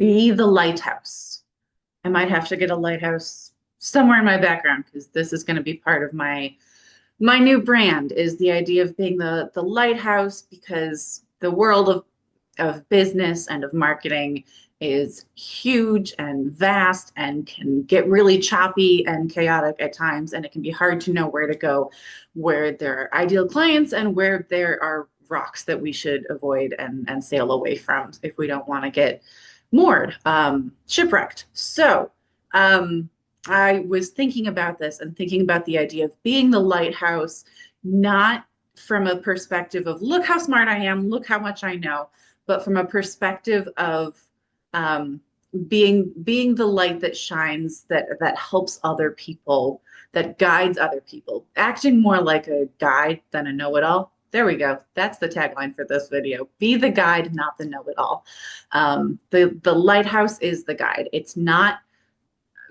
Be the lighthouse. I might have to get a lighthouse somewhere in my background because this is going to be part of my new brand is the idea of being the lighthouse because the world of business and of marketing is huge and vast and can get really choppy and chaotic at times, and it can be hard to know where to go, where there are ideal clients and where there are rocks that we should avoid and sail away from if we don't want to get moored, shipwrecked. So I was thinking about this and thinking about the idea of being the lighthouse, not from a perspective of look how smart I am, look how much I know, but from a perspective of um, being the light that shines, that helps other people, that guides other people, acting more like a guide than a know-it-all. There we go. That's the tagline for this video. Be the guide, not the know-it-all. The lighthouse is the guide. It's not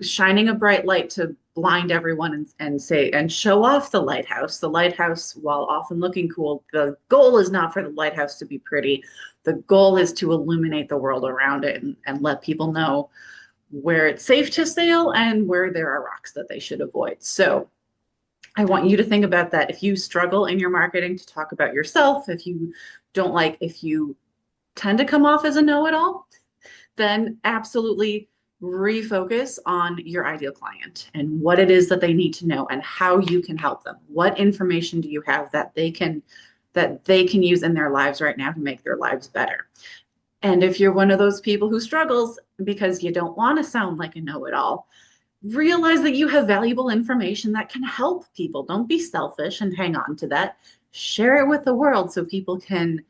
shining a bright light to blind everyone and say and show off the lighthouse. The lighthouse, while often looking cool, the goal is not for the lighthouse to be pretty. The goal is to illuminate the world around it and let people know where it's safe to sail and where there are rocks that they should avoid. So I want you to think about that. If you struggle in your marketing to talk about yourself, if you tend to come off as a know-it-all, then absolutely refocus on your ideal client and what it is that they need to know and how you can help them. What information do you have that they can use in their lives right now to make their lives better? And if you're one of those people who struggles because you don't want to sound like a know-it-all, realize that you have valuable information that can help people. Don't be selfish and hang on to that. Share it with the world so people can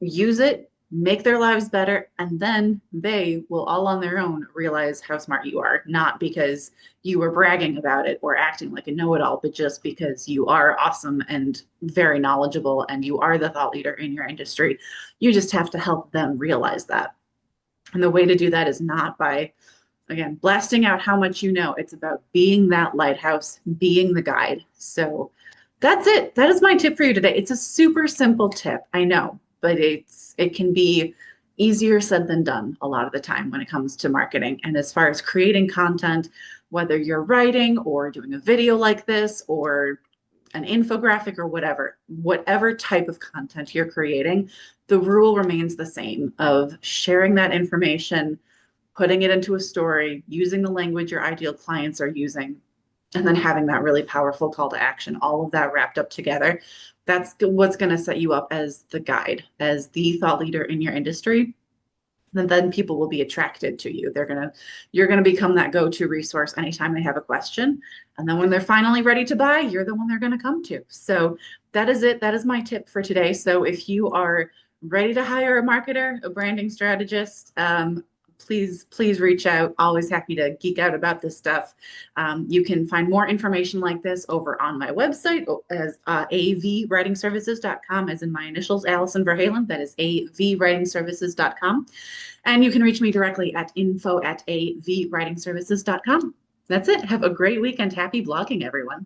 use it, make their lives better, and then they will all on their own realize how smart you are, not because you were bragging about it or acting like a know-it-all, but just because you are awesome and very knowledgeable and you are the thought leader in your industry. You just have to help them realize that. And the way to do that is not by, again, blasting out how much you know. It's about being that lighthouse, being the guide. So that's it. That is my tip for you today. It's a super simple tip, I know, but it can be easier said than done a lot of the time when it comes to marketing. And as far as creating content, whether you're writing or doing a video like this or an infographic or whatever type of content you're creating, the rule remains the same of sharing that information, putting it into a story, using the language your ideal clients are using, and then having that really powerful call to action, all of that wrapped up together. That's what's going to set you up as the guide, as the thought leader in your industry. And then people will be attracted to you. You're going to become that go-to resource anytime they have a question. And then when they're finally ready to buy, you're the one they're going to come to. So that is it. That is my tip for today. So if you are ready to hire a marketer, a branding strategist, please reach out. Always happy to geek out about this stuff. You can find more information like this over on my website as avwritingservices.com, as in my initials, Allison Verhalen. That is avwritingservices.com. And you can reach me directly at info@avwritingservices.com. That's it. Have a great weekend. Happy blogging, everyone.